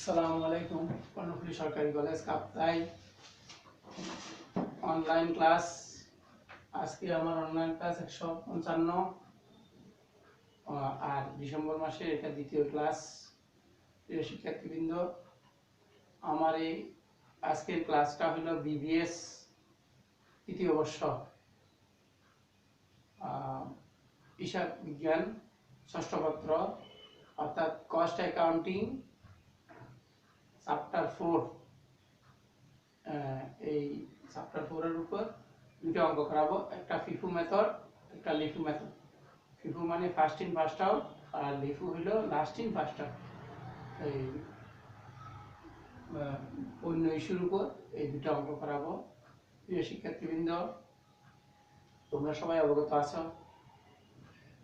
আসসালামুআলাইকুম কর্ণফুলী সরকারি college Kaptai online class. আজকে আমার অনলাইন ক্লাস 155 আর ডিসেম্বর মাসে এটা দ্বিতীয় ক্লাস। প্রিয় শিক্ষার্থীবৃন্দ, আমার এই আজকের ক্লাসটা হলো বিবিএস তৃতীয় বর্ষ হিসাব বিজ্ঞান ষষ্ঠ পত্র অর্থাৎ কস্ট অ্যাকাউন্টিং চ্যাপ্টার 4। এই চ্যাপ্টার 4 এর উপর দুটো অঙ্ক করাবো, একটা ফিফু মেথড, একটা লিফু মেথড। ফিফু মানে ফার্স্ট ইন ফার্স্ট আউট, আর লিফু হলো লাস্ট ইন ফার্স্ট আউট। এই অন্য ইস্যুর উপর এই দুটো অঙ্ক করাবো। প্রিয় শিক্ষার্থীবৃন্দ, তোমরা সবাই অবগত আছো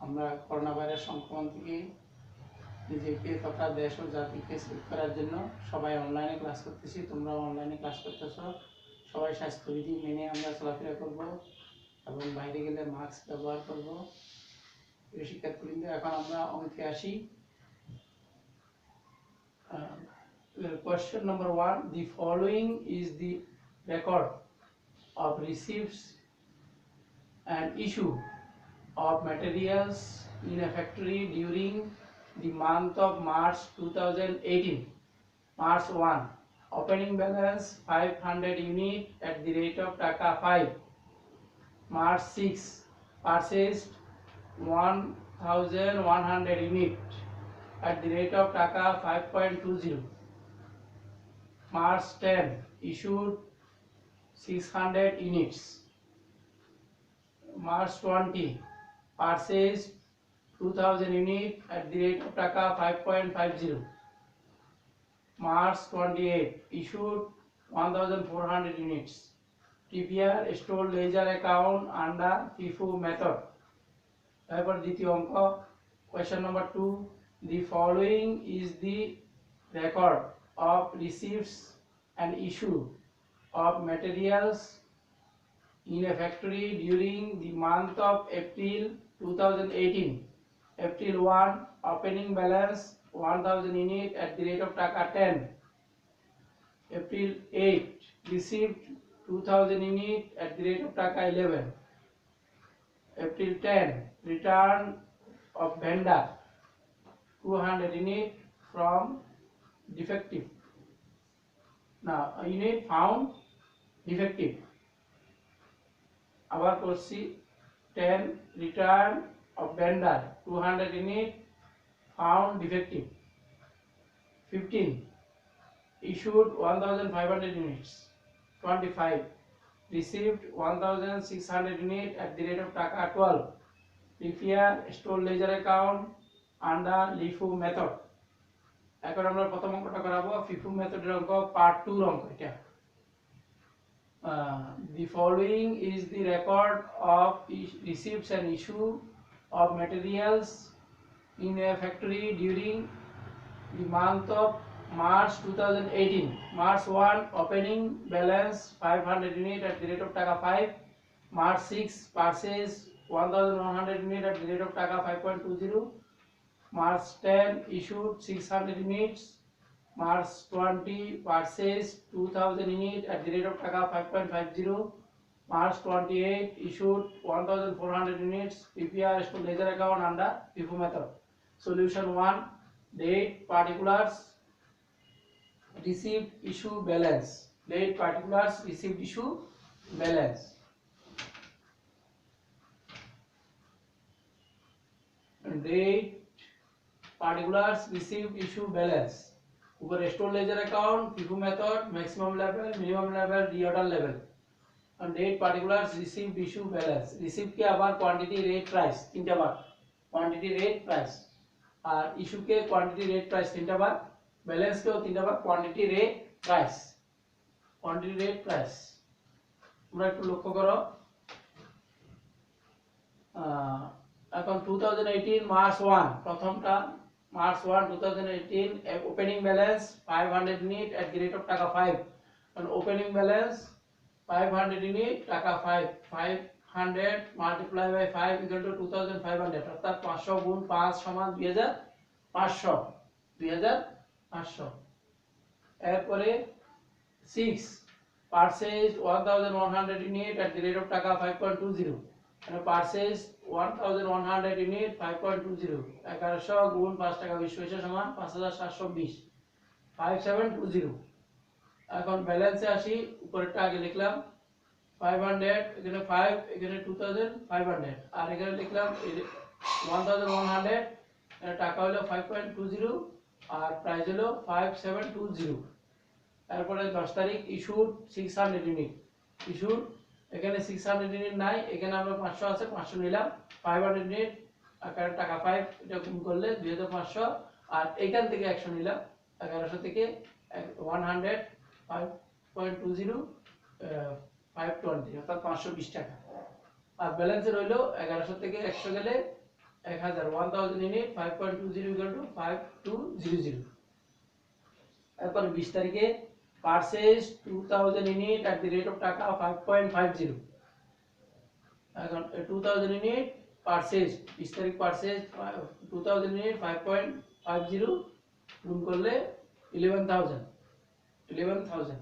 আমরা করোনা ভাইরাস সংক্রমণ থেকে নিজেকে তথা দেশ ও জাতিকে সেভ করার জন্য সবাই অনলাইনে ক্লাস করতেছি। তোমরা অনলাইনে ক্লাস করতেছো। সবাই স্বাস্থ্যবিধি মেনে আমরা চলাফেরা করব এবং বাইরে গেলে মাস্ক ব্যবহার করব। প্রিয় শিক্ষার্থীবৃন্দ, এখন আমরা অঙ্কে আসি। Question number 1. The following is the record of receipts and issue of materials in a factory during the month of March 2018. March 1. Opening balance 500 unit at the rate of Taka 5. March 6. Purchased 1100 unit at the rate of Taka 5.20. March 10. Issued 600 units. March 20. Purchased 2000 unit at the rate of Taka 5.50. March 28. Issued 1400 units. Prepare store ledger account under FIFO method. তারপর দ্বিতীয় অঙ্ক, question number 2. The following is the record of receipts and issue of materials in a factory during the month of April 2018. April 1. Opening balance 1000 unit at the rate of Taka 10. April 8. Received 2000 unit at the rate of Taka 11. April 10. Return of vendor 200 unit from defective. Now unit found defective. আবার করছি 10. Return of vendor 200 unit found defective. 15. Issued 1500 units. 25. Received 1600 unit at the rate of Taka 12. Prepare store ledger account under LIFO method. এখন আমরা প্রথম অঙ্কটা করাবো FIFO মেথডের অঙ্ক, part 2 এর অঙ্ক এটা। The following is the record of receipts and issue of materials in a factory during the month of March 2018. March 1. Opening balance 500 unit at the rate of Taka 5. March 6. Purchase 1100 unit at the rate of Taka 5.20. March 10. Issued 600 units. March 20. Purchased 2000 unit at the rate of Taka 5.50. March 28. Issued 1400 units. Prepare store ledger account under FIFO method. Solution 1. Date, particulars, received, issue, balance. Date, particulars, received, issue, balance. Date, particulars, received, issue, balance. ऊपर store ledger account, FIFO method, maximum level, minimum level, reorder level. And date, particulars, received, issue, balance. Received के आबार quantity, rate, price तीनटा बार quantity, rate, price. আর issue কে quantity, rate, price তিনটা বার, balance কেও তিনটা বার quantity, rate, price. Quantity, rate, price তোমরা একটু লক্ষ্য করো। এখন 2018 মার্চ 1 প্রথমটা, March 1 2018 opening balance 500 unit at the rate of টাকা 5। কারণ ওপেনিং ব্যালেন্স 500 ইউনিট টাকা 5, 500 multiply by 5 equal to 2500, অর্থাৎ 500 গুণ 5 সমান 2500। এরপরে 6 purchased 1100 unit at the rate of টাকা 5.20 মানে purchased 1100 unit 5.20 1100 গুণ 5 টাকা 20 পয়সা সমান 5720 5720। এখন ব্যালেন্সে আসি, উপরেরটা আগে লিখলাম 500, এখানে 5, এখানে 2500 আর এখানে লিখলাম 1100, টাকা হলো 5.20 আর প্রাইস হলো 5720। তারপরে 10 তারিখ ইস্যুড 600 ইউনিট ইস্যুড, এখানে 600 ইউনিট নাই, এখানে আমরা 500 আছে 500 নিলাম। 500 ইউনিট আকারে টাকা 5, এটা গুণ করলে 2500 আর এইখান থেকে 100 নিলাম 1100 থেকে 100 5.20 520 অর্থাৎ 520 টাকা। আর ব্যালেন্সে রইল 1100 থেকে 100 গেলে 1000 1000 ইউনিট 5.20 ইকুয়াল টু 5200। এরপর 20 তারিখে purchase 2000 unit at the rate of টাকা 5.50। এখন 2000 ইউনিট পারচেজ 20 তারিখ পারচেজ 2000 ইউনিট 5.50 গুণ করলে 11000 11000।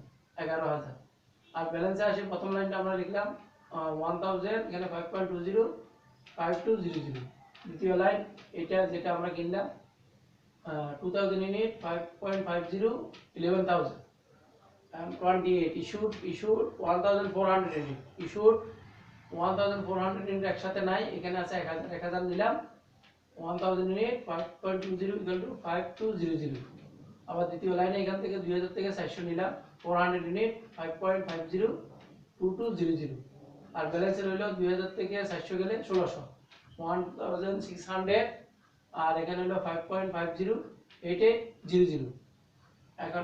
আর ব্যালেন্সে আসে প্রথম লাইনটা আমরা লিখলাম 1000, এখানে 5.20 5200। দ্বিতীয় লাইন এটা যেটা আমরা কিনলাম 2000 unit 5.50 11000 and 28 issued 1400 unit issued 1400 unit একসাথে নাই, এখানে আছে 1000 নিলাম 1000 unit 5.20 equal to 5200। আবার দ্বিতীয় লাইনে এখান থেকে 2000 থেকে 400 নিলাম 400 unit 5.50 2200 আর ব্যালেন্সে রইল 2000 থেকে 400 গেলে 1600 1600 আর এখানে হলো 5.50 8800। এখন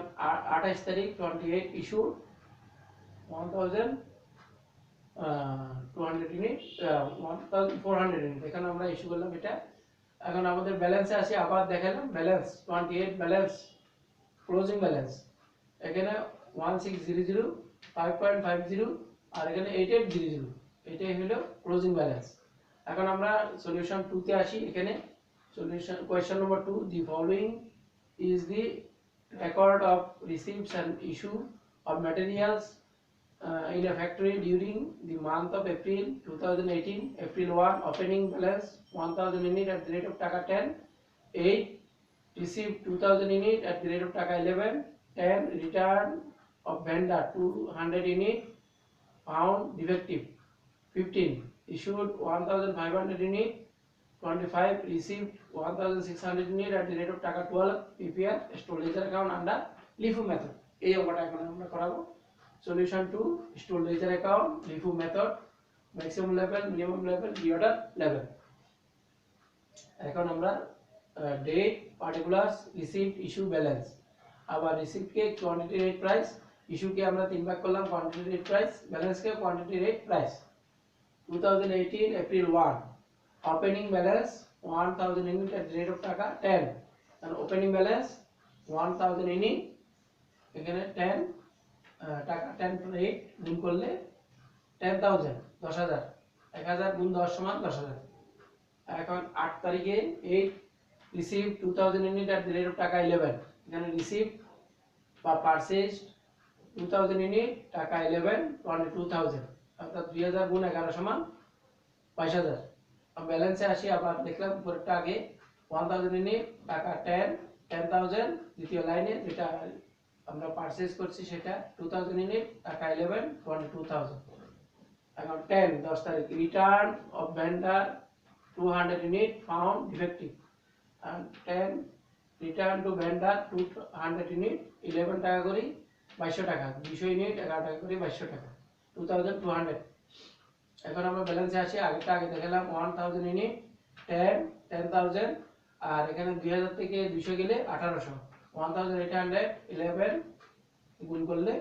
28 তারিখ 28 ইস্যু 1200 ইউনিট 1400 ইউনিট, এখানে আমরা ইস্যু করলাম এটা। এখন আমাদের ব্যালেন্সে আসি, আবার দেখালাম ব্যালেন্স 28 ব্যালেন্স ক্লোজিং ব্যালেন্স এখানে 1600 5.50 আর এখানে 8800, এটাই হলো ক্লোজিং ব্যালেন্স। এখন আমরা সলিউশন 2 তে আসি। এখানে solution question number 2, the following is the record of receipts and issue of materials in a factory during the month of April 2018. April 1 opening balance 1000 unit at the rate of taka 10, 8 received 2000 unit at the rate of taka 11, 10 return of vendor 200 unit found defective, 15 issued 1500 unit, 25 received 1600 unit at the rate of টাকা 12 PPR store ledger account under LIFO method। এই অঙ্কটা এখন আমরা করাবো। Solution 2 store ledger account LIFO method, maximum level minimum level reorder level। এখন আমরা date particulars receipt issue balance, আবার receipt কে quantity rate price, issue কে আমরা তিন ভাগ করলাম quantity rate price, balance K quantity rate price। 2018 April 1 opening balance 1000 unit at the rate of টাকা 10 and opening balance 1000 unit এখানে 10 টাকা 10 rate গুণ করলে 10000 10000 1000 গুণ 10 সমান 10000। এখন 8 তারিখে 8 receive 2000 unit at the rate of টাকা 11, এখানে receive বা purchase 2000 unit টাকা 11 22000 অর্থাৎ 2000 গুণ 11 সমান 22000। ব্যালেন্সে আসি, আবার দেখলাম উপরেরটা আগে 1000 ইউনিট টাকা 10 10000, দ্বিতীয় লাইনে যেটা আমরা পারচেজ করছি সেটা 2000 ইউনিট টাকা 11 22000। এখন 10 10 তারিখ return of vendor 200 unit found defective and 10 return to vendor 200 unit 11 টাকা করে 2200 টাকা, 200 ইউনিট 11 টাকা করে 2200 টাকা 2200। এখন আমরা ব্যালেন্সে আসি, আগেটা আগে দেখালাম 1000 ইউনিট 10 10000 আর এখানে 2000 থেকে 200 গেলে 1800 1800 11 গুণ করলে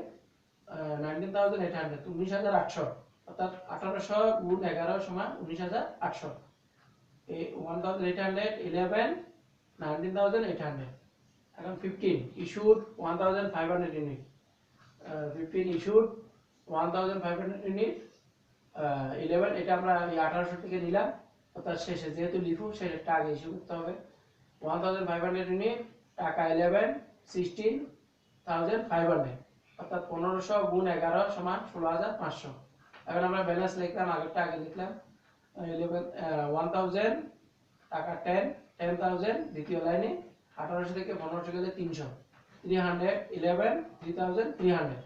19800 19800 অর্থাৎ 1800 গুণ 11 সমান 19800। এই 1800 11 19800। এখন 15 ইস্যুড 1500 ইউনিট 15 ইস্যুড 1500 ইউনিট 11 এটা আমরা 1800 থেকে নিলাম অর্থাৎ শেষে যেহেতু লিখু সেটা আগে ইস্যু করতে হবে। 1500 ইউনিট টাকা 11 16 1500 অর্থাৎ 1500 গুণ 11 সমান 16500। এখন আমরা ব্যালেন্স লিখলাম, আগেরটা আগে লিখলাম 1000 টাকা 10,000, দ্বিতীয় লাইনে 1800 থেকে 1500 গেলে 300, 311 3300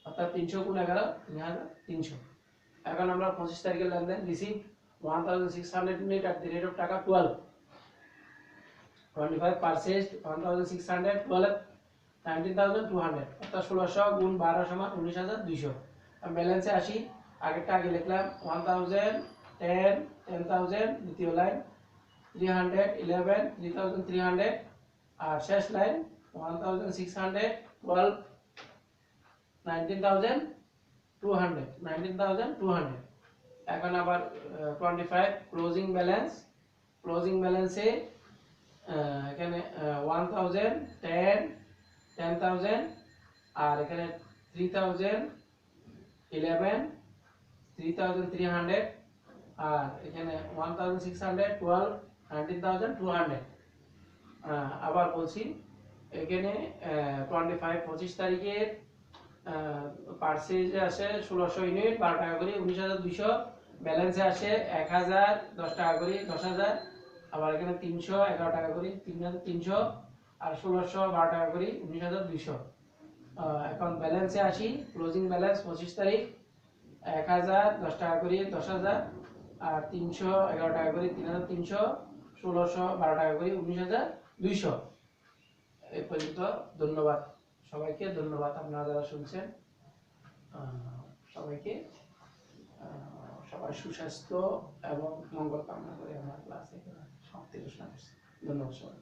অর্থাৎ 300 গুণ 11 3300। এখন আমরা 25 তারিখের লেনদেন receive 1600 unit at the rate of টাকা 12, 25 purchased 1600, 12 19,200 অর্থাৎ 1600 গুণ 12 সমান 19,200। ব্যালেন্সে আসি, আগেরটা আগে লিখলাম 1000 10 10,000, দ্বিতীয় লাইন 311 3300 আর শেষ লাইন 1600 12 19,200। এখন আবার 25 ক্লোজিং ব্যালেন্স, ক্লোজিং ব্যালেন্সে এখানে 1000 10 10,000 আর এখানে 3011 3300 আর এখানে 1600 12 19,200। আবার বলছি, এখানে 25 তারিখের পার্সেজে আসে 1600 ইউনিট 12 টাকা করে 19,200, ব্যালেন্সে আসে 1000 10 টাকা করে 10,000, আবার এখানে 300 11 টাকা করে 3,300 আর 1600 12 টাকা করে 19,200। এখন ব্যালেন্সে আসি, ক্লোজিং ব্যালেন্স 25 তারিখ 1000 10 টাকা করে 10,000 আর 300 11 টাকা করে 3,300, 1600 12 টাকা করে 19,200। এই পর্যন্ত। ধন্যবাদ সবাইকে, ধন্যবাদ আপনারা যারা শুনছেন। সবাইকে সবার সুস্বাস্থ্য এবং মঙ্গল কামনা করে আমার ক্লাস এখানে সমাপ্তি ঘোষণা করছি। ধন্যবাদ সবাই।